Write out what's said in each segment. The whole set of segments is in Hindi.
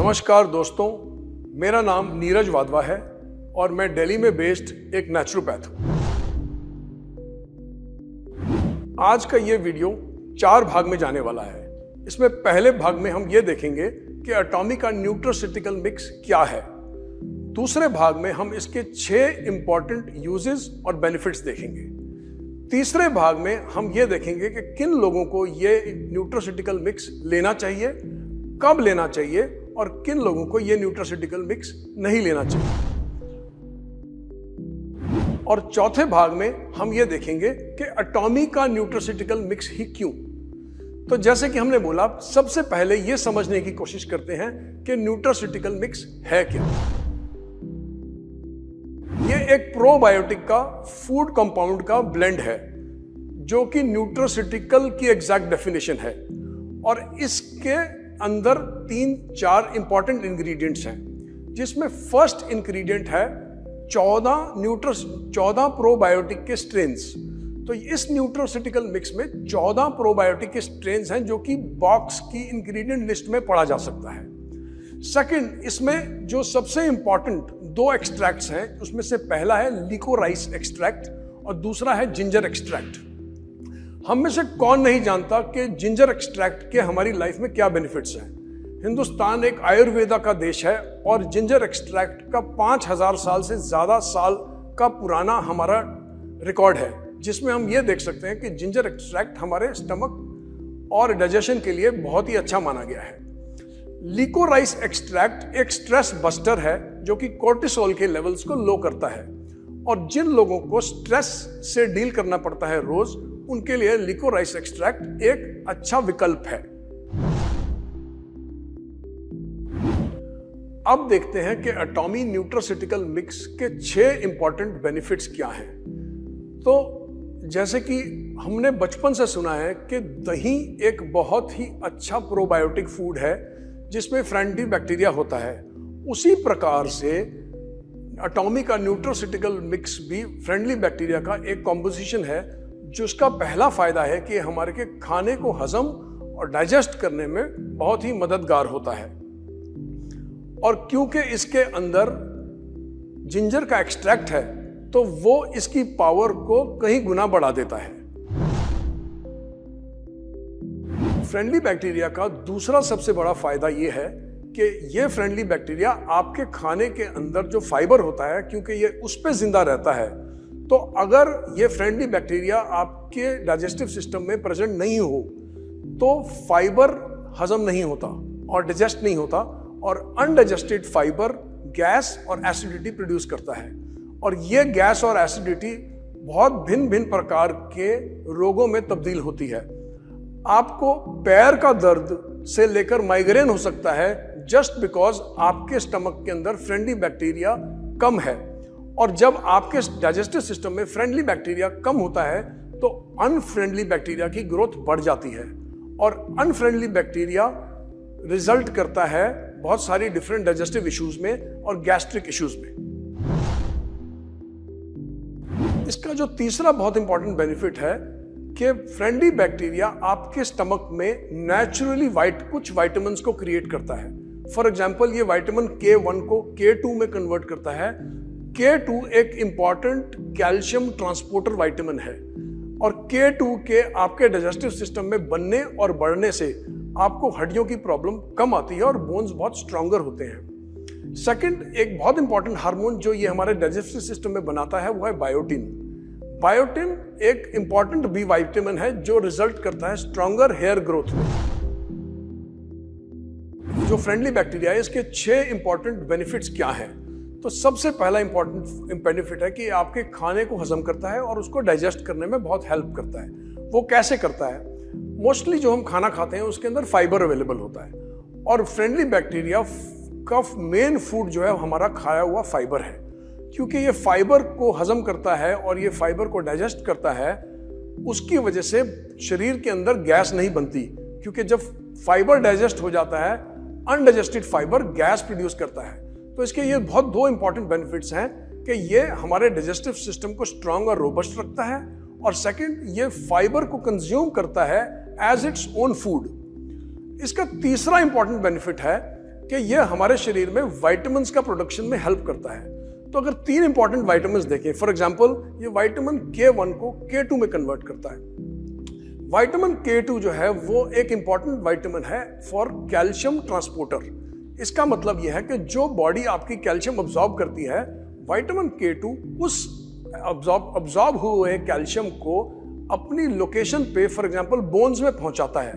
नमस्कार दोस्तों, मेरा नाम नीरज वाधवा है और मैं दिल्ली में बेस्ड एक नेचुरोपैथ हूँ। आज का ये वीडियो 4 भाग में जाने वाला है। इसमें पहले भाग में हम ये देखेंगे कि एटॉमिक का न्यूट्रास्यूटिकल मिक्स क्या है। दूसरे भाग में हम इसके 6 इंपॉर्टेंट यूजेस और बेनिफिट्स देखेंगे। तीसरे भाग में हम ये देखेंगे कि किन लोगों को ये न्यूट्रास्यूटिकल मिक्स लेना चाहिए, कब लेना चाहिए और किन लोगों को ये न्यूट्रास्यूटिकल मिक्स नहीं लेना चाहिए। और चौथे भाग में हम ये देखेंगे कि एटॉमिक का न्यूट्रास्यूटिकल मिक्स ही क्यों। तो जैसे कि हमने बोला, सबसे पहले ये समझने की कोशिश करते हैं कि न्यूट्रास्यूटिकल मिक्स है क्या। ये एक प्रोबायोटिक का फूड कंपाउंड का ब्लेंड है जो कि न्यूट्रास्यूटिकल की एग्जैक्ट डेफिनेशन है और इसके अंदर 3-4 इंपॉर्टेंट इंग्रेडिएंट्स हैं, जिसमें फर्स्ट इंग्रेडिएंट है 14 प्रोबायोटिक के स्ट्रेन्स। तो इस न्यूट्रास्यूटिकल मिक्स में 14 प्रोबायोटिक के स्ट्रेन्स हैं जो कि बॉक्स की इंग्रेडिएंट लिस्ट में पढ़ा जा सकता है। सेकंड, इसमें जो सबसे इंपॉर्टेंट 2 एक्सट्रैक्ट्स हैं, उसमें से पहला है लिकोराइस एक्सट्रैक्ट और दूसरा है जिंजर एक्सट्रैक्ट। हम में से कौन नहीं जानता कि जिंजर एक्सट्रैक्ट के हमारी लाइफ में क्या बेनिफिट्स हैं। हिंदुस्तान एक आयुर्वेदा का देश है और जिंजर एक्सट्रैक्ट का 5000 साल से ज़्यादा साल का पुराना हमारा रिकॉर्ड है, जिसमें हम ये देख सकते हैं कि जिंजर एक्सट्रैक्ट हमारे स्टमक और डाइजेशन के लिए बहुत ही अच्छा माना गया है। लिकोराइस एक्सट्रैक्ट एक स्ट्रेस बस्टर है जो कि कोर्टिसोल के लेवल्स को लो करता है और जिन लोगों को स्ट्रेस से डील करना पड़ता है रोज, उनके लिए लिकोराइस एक्सट्रैक्ट एक अच्छा विकल्प है। अब देखते हैं कि एटॉमी न्यूट्रास्यूटिकल मिक्स के 6 इंपॉर्टेंट बेनिफिट्स क्या हैं। तो जैसे कि हमने बचपन से सुना है कि दही एक बहुत ही अच्छा प्रोबायोटिक फूड है जिसमें फ्रेंडली बैक्टीरिया होता है। उसी प्रकार से एटॉमी का न्यूट्रास्यूटिकल मिक्स भी फ्रेंडली बैक्टीरिया का एक कॉम्पोजिशन है, जिसका पहला फायदा है कि हमारे के खाने को हजम और डाइजेस्ट करने में बहुत ही मददगार होता है। और क्योंकि इसके अंदर जिंजर का एक्सट्रैक्ट है तो वो इसकी पावर को कई गुना बढ़ा देता है। फ्रेंडली बैक्टीरिया का दूसरा सबसे बड़ा फायदा ये है कि ये फ्रेंडली बैक्टीरिया आपके खाने के अंदर जो फाइबर होता है, क्योंकि ये उस पे जिंदा रहता है, तो अगर ये फ्रेंडली बैक्टीरिया आपके डाइजेस्टिव सिस्टम में प्रेजेंट नहीं हो तो फाइबर हजम नहीं होता और डाइजेस्ट नहीं होता और अनडाइजेस्टेड फाइबर गैस और एसिडिटी प्रोड्यूस करता है। और ये गैस और एसिडिटी बहुत भिन्न भिन्न प्रकार के रोगों में तब्दील होती है। आपको पैर का दर्द से लेकर माइग्रेन हो सकता है जस्ट बिकॉज आपके स्टमक के अंदर फ्रेंडली बैक्टीरिया कम है। और जब आपके डाइजेस्टिव सिस्टम में फ्रेंडली बैक्टीरिया कम होता है तो अनफ्रेंडली बैक्टीरिया की ग्रोथ बढ़ जाती है और अनफ्रेंडली बैक्टीरिया रिजल्ट करता है बहुत सारी डिफरेंट डाइजेस्टिव इश्यूज में और गैस्ट्रिक इश्यूज में। इसका जो तीसरा बहुत इंपॉर्टेंट बेनिफिट है कि फ्रेंडली बैक्टीरिया आपके स्टमक में नेचुरली कुछ विटामिन्स को क्रिएट करता है। फॉर एग्जांपल, ये विटामिन K1 को K2 में कन्वर्ट करता है। K2 एक इंपॉर्टेंट कैल्शियम ट्रांसपोर्टर विटामिन है और K2 के आपके डाइजेस्टिव सिस्टम में बनने और बढ़ने से आपको हड्डियों की प्रॉब्लम कम आती है और बोन्स बहुत स्ट्रॉन्गर होते हैं। सेकंड, एक बहुत इंपॉर्टेंट हार्मोन जो ये हमारे डाइजेस्टिव सिस्टम में बनाता है वो है बायोटिन। बायोटिन एक इंपॉर्टेंट बी विटामिन है जो रिजल्ट करता है स्ट्रॉन्गर हेयर ग्रोथ में। जो फ्रेंडली बैक्टीरिया है, इसके 6 इंपॉर्टेंट बेनिफिट्स क्या हैं? तो सबसे पहला इंपॉर्टेंट बेनिफिट है कि आपके खाने को हजम करता है और उसको डाइजेस्ट करने में बहुत हेल्प करता है। वो कैसे करता है? मोस्टली जो हम खाना खाते हैं उसके अंदर फाइबर अवेलेबल होता है और फ्रेंडली बैक्टीरिया का मेन फूड जो है हमारा खाया हुआ फाइबर है, क्योंकि ये फाइबर को हजम करता है और ये फाइबर को डाइजेस्ट करता है। उसकी वजह से शरीर के अंदर गैस नहीं बनती, क्योंकि जब फाइबर डाइजेस्ट हो जाता है, अनडाइजेस्टेड फाइबर गैस प्रोड्यूस करता है। तो इसके ये बहुत 2 इंपॉर्टेंट बेनिफिट्स हैं कि ये हमारे डाइजेस्टिव सिस्टम को स्ट्रांग और रोबस्ट रखता है और सेकंड, ये फाइबर को कंज्यूम करता है एज इट्स ओन फूड। इसका तीसरा इंपॉर्टेंट बेनिफिट है कि ये हमारे शरीर में विटामिन्स का प्रोडक्शन में हेल्प करता है। तो अगर 3 इंपॉर्टेंट विटामिन्स देखें, फॉर एग्जांपल ये विटामिन K1 को K2 में कन्वर्ट करता है। विटामिन K2 जो है वो एक इंपॉर्टेंट विटामिन है फॉर कैल्शियम ट्रांसपोर्टर। इसका मतलब यह है कि जो बॉडी आपकी कैल्शियम अब्सॉर्ब करती है, विटामिन K2 उस अब्सॉर्ब हुए कैल्शियम को अपनी लोकेशन पे फॉर एग्जांपल बोन्स में पहुंचाता है।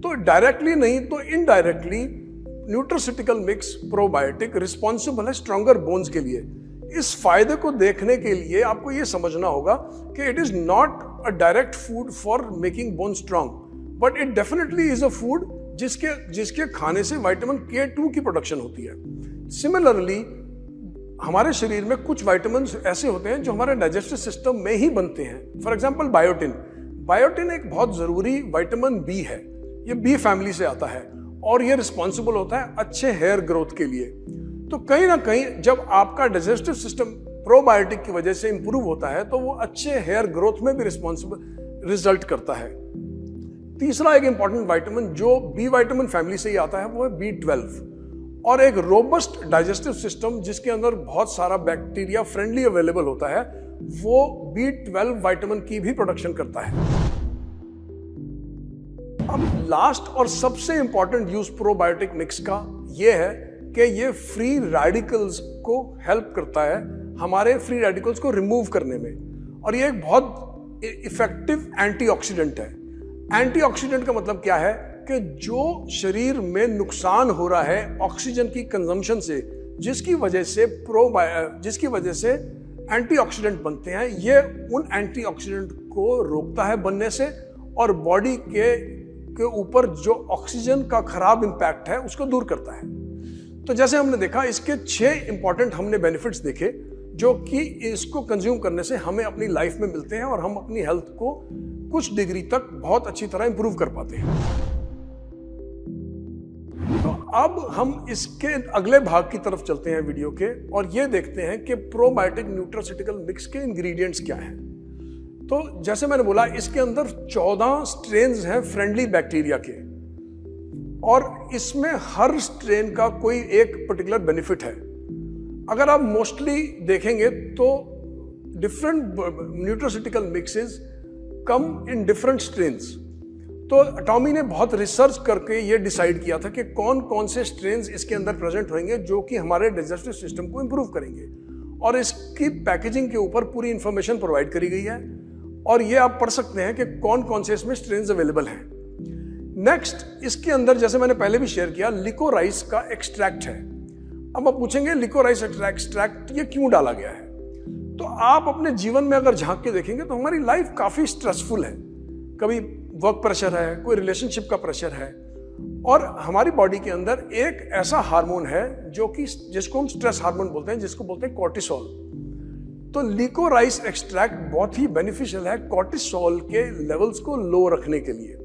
तो डायरेक्टली नहीं तो indirectly nutraceutical mix probiotic responsible है स्ट्रॉन्गर बोन्स के लिए। इस फायदे को देखने के लिए आपको ये समझना होगा कि it is not a direct food for making bone strong, but it definitely is a food जिसके खाने से विटामिन K2 की प्रोडक्शन होती है। सिमिलरली हमारे शरीर में कुछ विटामिन ऐसे होते हैं जो हमारे डाइजेस्टिव सिस्टम में ही बनते हैं। For example biotin. बायोटिन एक बहुत जरूरी विटामिन बी है। ये बी फैमिली से आता है और ये रिस्पॉन्सिबल होता है अच्छे हेयर ग्रोथ के लिए। तो कहीं ना कहीं जब आपका डाइजेस्टिव सिस्टम प्रोबायोटिक की वजह से इंप्रूव होता है तो वो अच्छे हेयर ग्रोथ में भी रिस्पॉन्सिबल रिजल्ट करता है। तीसरा एक इंपॉर्टेंट विटामिन जो बी विटामिन फैमिली से ही आता है वो है B12। और एक रोबस्ट डाइजेस्टिव सिस्टम जिसके अंदर बहुत सारा बैक्टीरिया फ्रेंडली अवेलेबल होता है, वो B12 विटामिन की भी प्रोडक्शन करता है। अब लास्ट और सबसे इंपॉर्टेंट यूज प्रोबायोटिक मिक्स का ये है कि ये फ्री रेडिकल्स को हेल्प करता है, हमारे फ्री रेडिकल्स को रिमूव करने में। और ये एक बहुत इफेक्टिव एंटीऑक्सीडेंट है। एंटीऑक्सीडेंट का मतलब क्या है कि जो शरीर में नुकसान हो रहा है ऑक्सीजन की कंजम्पशन से, जिसकी वजह से एंटीऑक्सीडेंट बनते हैं, ये उन एंटीऑक्सीडेंट को रोकता है बनने से और बॉडी के ऊपर जो ऑक्सीजन का खराब इंपैक्ट है उसको दूर करता है। तो जैसे हमने देखा इसके 6 इंपॉर्टेंट हमने बेनिफिट्स देखे जो कि इसको कंज्यूम करने से हमें अपनी लाइफ में मिलते हैं और हम अपनी हेल्थ को कुछ डिग्री तक बहुत अच्छी तरह इंप्रूव कर पाते हैं। तो अब हम इसके अगले भाग की तरफ चलते हैं वीडियो के और ये देखते हैं कि प्रोबायोटिक न्यूट्रास्यूटिकल मिक्स के इंग्रेडिएंट्स क्या हैं। तो जैसे मैंने बोला इसके अंदर 14 स्ट्रेन्स हैं फ्रेंडली बैक्टीरिया के और इसमें हर स्ट्रेन का कोई एक पर्टिकुलर बेनिफिट है। अगर आप मोस्टली देखेंगे तो different nutraceutical mixes come in different strains. तो टॉमी ने बहुत रिसर्च करके ये डिसाइड किया था कि कौन कौन से स्ट्रेन्स इसके अंदर प्रेजेंट होंगे जो कि हमारे डाइजेस्टिव सिस्टम को इंप्रूव करेंगे। और इसकी पैकेजिंग के ऊपर पूरी इंफॉर्मेशन प्रोवाइड करी गई है और ये आप पढ़ सकते हैं कि कौन कौन से इसमें स्ट्रेन्स अवेलेबल हैं। नेक्स्ट, इसके अंदर जैसे मैंने पहले भी शेयर किया लिकोराइस का एक्सट्रैक्ट है। अब आप पूछेंगे लिकोराइस एक्सट्रैक्ट ये क्यों डाला गया है? तो आप अपने जीवन में अगर झांक के देखेंगे तो हमारी लाइफ काफी स्ट्रेसफुल है। कभी वर्क प्रेशर है, कोई रिलेशनशिप का प्रेशर है और हमारी बॉडी के अंदर एक ऐसा हार्मोन है जो कि जिसको हम स्ट्रेस हार्मोन बोलते हैं, जिसको बोलते हैं कॉर्टिसोल। तो लिकोराइस एक्सट्रैक्ट बहुत ही बेनिफिशियल है कॉर्टिसोल के लेवल्स को लो रखने के लिए।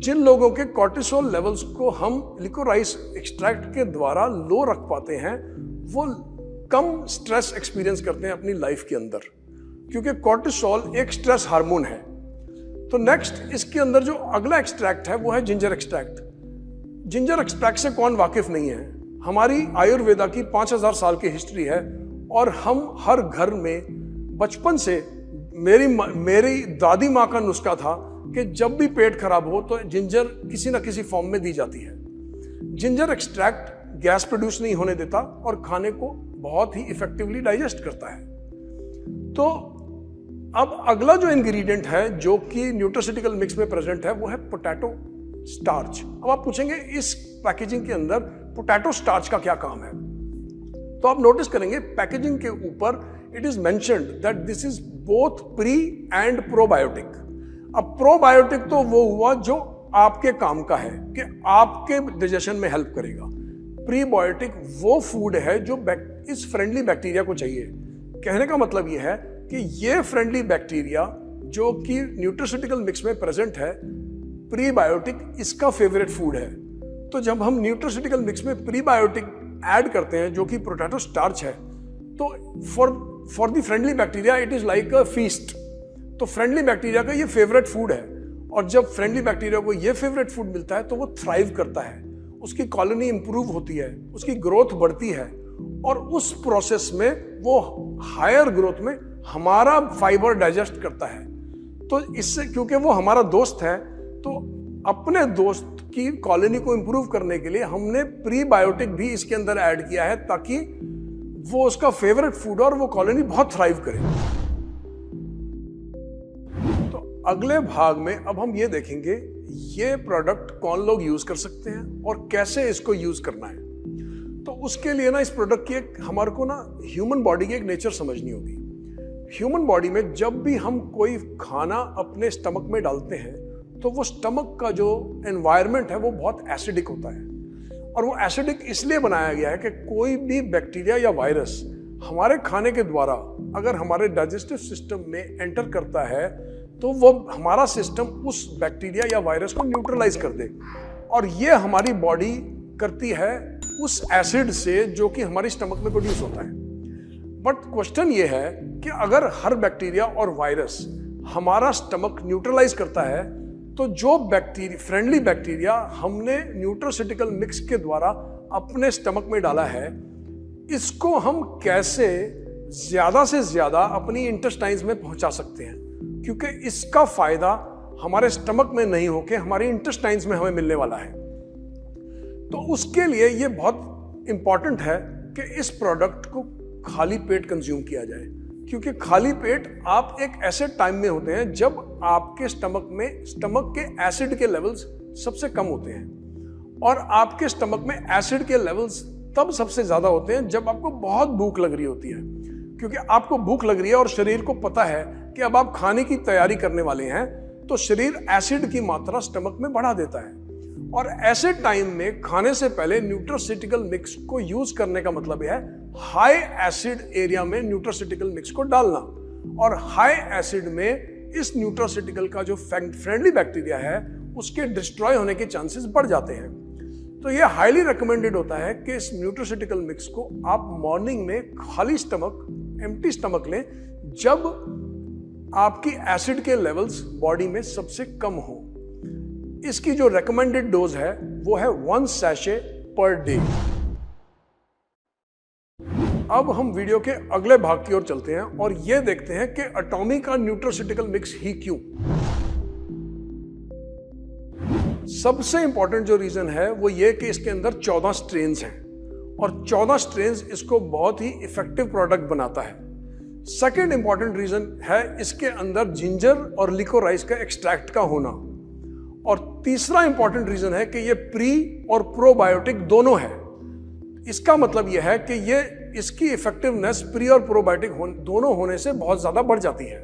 जिन लोगों के कॉर्टिसोल लेवल्स को हम लिकोराइस एक्सट्रैक्ट के द्वारा लो रख पाते हैं वो कम स्ट्रेस एक्सपीरियंस करते हैं अपनी लाइफ के अंदर, क्योंकि कॉर्टिसोल एक स्ट्रेस हार्मोन है। तो नेक्स्ट इसके अंदर जो अगला एक्सट्रैक्ट है वो है जिंजर एक्सट्रैक्ट। जिंजर एक्सट्रैक्ट से कौन वाकिफ नहीं है? हमारी आयुर्वेदा की 5000 साल की हिस्ट्री है और हम हर घर में बचपन से मेरी दादी माँ का नुस्खा था कि जब भी पेट खराब हो तो जिंजर किसी ना किसी फॉर्म में दी जाती है। जिंजर एक्सट्रैक्ट गैस प्रोड्यूस नहीं होने देता और खाने को बहुत ही इफेक्टिवली डाइजेस्ट करता है। तो अब अगला जो इंग्रेडिएंट है जो कि न्यूट्रास्यूटिकल मिक्स में प्रेजेंट है वो है पोटैटो स्टार्च। अब आप पूछेंगे इस पैकेजिंग के अंदर पोटैटो स्टार्च का क्या काम है? तो आप नोटिस करेंगे पैकेजिंग के ऊपर it is mentioned that this is both pre and probiotic. अब प्रोबायोटिक तो वो हुआ जो आपके काम का है कि आपके डाइजेशन में हेल्प करेगा। प्रीबायोटिक वो फूड है जो इस फ्रेंडली बैक्टीरिया को चाहिए। कहने का मतलब ये है कि ये फ्रेंडली बैक्टीरिया जो कि न्यूट्रास्यूटिकल मिक्स में प्रेजेंट है, प्रीबायोटिक इसका फेवरेट फूड है। तो जब हम न्यूट्रास्यूटिकल मिक्स में प्रीबायोटिक ऐड करते हैं जो कि पोटैटो स्टार्च है, तो for the friendly bacteria it is like a feast. तो फ्रेंडली बैक्टीरिया का ये फेवरेट फूड है और जब फ्रेंडली बैक्टीरिया को ये फेवरेट फूड मिलता है तो वो थ्राइव करता है उसकी कॉलोनी इंप्रूव होती है, उसकी ग्रोथ बढ़ती है और उस प्रोसेस में वो हायर ग्रोथ में हमारा फाइबर डाइजेस्ट करता है। तो इससे, क्योंकि वो हमारा दोस्त है, तो अपने दोस्त की कॉलोनी को इंप्रूव करने के लिए हमने प्रीबायोटिक भी इसके अंदर ऐड किया है, ताकि वो उसका फेवरेट फूड और वो कॉलोनी बहुत थ्राइव करे। तो अगले भाग में अब हम ये देखेंगे ये प्रोडक्ट कौन लोग यूज कर सकते हैं और कैसे इसको यूज करना है। तो उसके लिए ना इस प्रोडक्ट की एक हमारे को ना ह्यूमन बॉडी की एक नेचर समझनी होगी। ह्यूमन बॉडी में जब भी हम कोई खाना अपने स्टमक में डालते हैं तो वो स्टमक का जो एनवायरनमेंट है वो बहुत एसिडिक होता है, और वो एसिडिक इसलिए बनाया गया है कि कोई भी बैक्टीरिया या वायरस हमारे खाने के द्वारा अगर हमारे डाइजेस्टिव सिस्टम में एंटर करता है तो वो हमारा सिस्टम उस बैक्टीरिया या वायरस को न्यूट्रलाइज कर दे, और ये हमारी बॉडी करती है उस एसिड से जो कि हमारी स्टमक में प्रोड्यूस होता है। बट क्वेश्चन ये है कि अगर हर बैक्टीरिया और वायरस हमारा स्टमक न्यूट्रलाइज करता है तो जो फ्रेंडली बैक्टीरिया हमने न्यूट्रोसिटिकल मिक्स के द्वारा अपने स्टमक में डाला है, इसको हम कैसे ज्यादा से ज्यादा अपनी इंटेस्टाइन्स में पहुंचा सकते हैं, क्योंकि इसका फायदा हमारे स्टमक में नहीं होके हमारे इंटेस्टाइन्स में हमें मिलने वाला है। तो उसके लिए ये बहुत इंपॉर्टेंट है कि इस प्रोडक्ट को खाली पेट कंज्यूम किया जाए, क्योंकि खाली पेट आप एक ऐसे टाइम में होते हैं जब आपके स्टमक के एसिड के लेवल्स सबसे कम होते हैं, और आपके स्टमक में एसिड के लेवल्स तब सबसे ज्यादा होते हैं जब आपको बहुत भूख लग रही होती है, क्योंकि आपको भूख लग रही है और शरीर को पता है कि अब आप खाने की तैयारी करने वाले हैं, तो शरीर एसिड की मात्रा स्टमक में बढ़ा देता है। और ऐसे टाइम में खाने से पहले न्यूट्रोसिटिकल मिक्स को यूज करने का मतलब है हाई एसिड एरिया में न्यूट्रोसिटिकल मिक्स को डालना, और हाई एसिड में इस न्यूट्रोसिटिकल का जो फ्रेंडली बैक्टीरिया है उसके डिस्ट्रॉय होने के चांसेस बढ़ जाते हैं। तो ये हाईली रिकमेंडेड होता है कि इस न्यूट्रोसिटिकल मिक्स को आप मॉर्निंग में खाली स्टमक, एम्प्टी स्टमक लें, जब आपकी एसिड के लेवल्स बॉडी में सबसे कम हो। इसकी जो रेकमेंडेड डोज है वो है 1 सैशे पर डे। अब हम वीडियो के अगले भाग की ओर चलते हैं और ये देखते हैं कि एटॉमी का न्यूट्रोसिटिकल मिक्स ही क्यों। सबसे इंपॉर्टेंट जो रीजन है वो ये कि इसके अंदर 14 स्ट्रेन्स हैं, और 14 स्ट्रेन्स इसको बहुत ही इफेक्टिव प्रोडक्ट बनाता है। सेकेंड इंपॉर्टेंट रीजन है इसके अंदर जिंजर और लिकोराइस का एक्सट्रैक्ट का होना, और तीसरा इंपॉर्टेंट रीजन है कि ये प्री और प्रोबायोटिक दोनों है। इसका मतलब यह है कि ये इसकी इफेक्टिवनेस प्री और प्रोबायोटिक दोनों होने से बहुत ज्यादा बढ़ जाती है।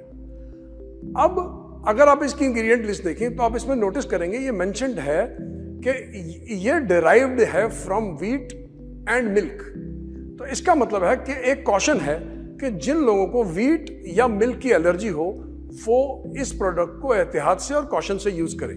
अब अगर आप इसकी इंग्रेडिएंट लिस्ट देखें तो आप इसमें नोटिस करेंगे ये मेंशन्ड है कि ये डिराइव्ड है फ्रॉम व्हीट एंड मिल्क। तो इसका मतलब है कि एक कॉशन है कि जिन लोगों को व्हीट या मिल्क की एलर्जी हो वो इस प्रोडक्ट को एहतियात से और कॉशन से यूज करें।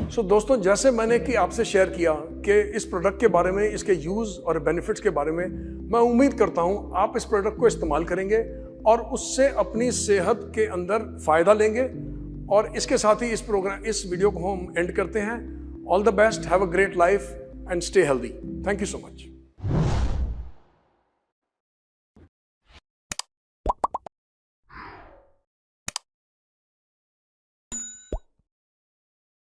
सो दोस्तों, जैसे मैंने कि आपसे शेयर किया कि इस प्रोडक्ट के बारे में, इसके यूज और बेनिफिट्स के बारे में, मैं उम्मीद करता हूं आप इस प्रोडक्ट को इस्तेमाल करेंगे और उससे अपनी सेहत के अंदर फायदा लेंगे। और इसके साथ ही इस वीडियो को हम एंड करते हैं। All the best, have a great life and stay healthy. Thank you so much.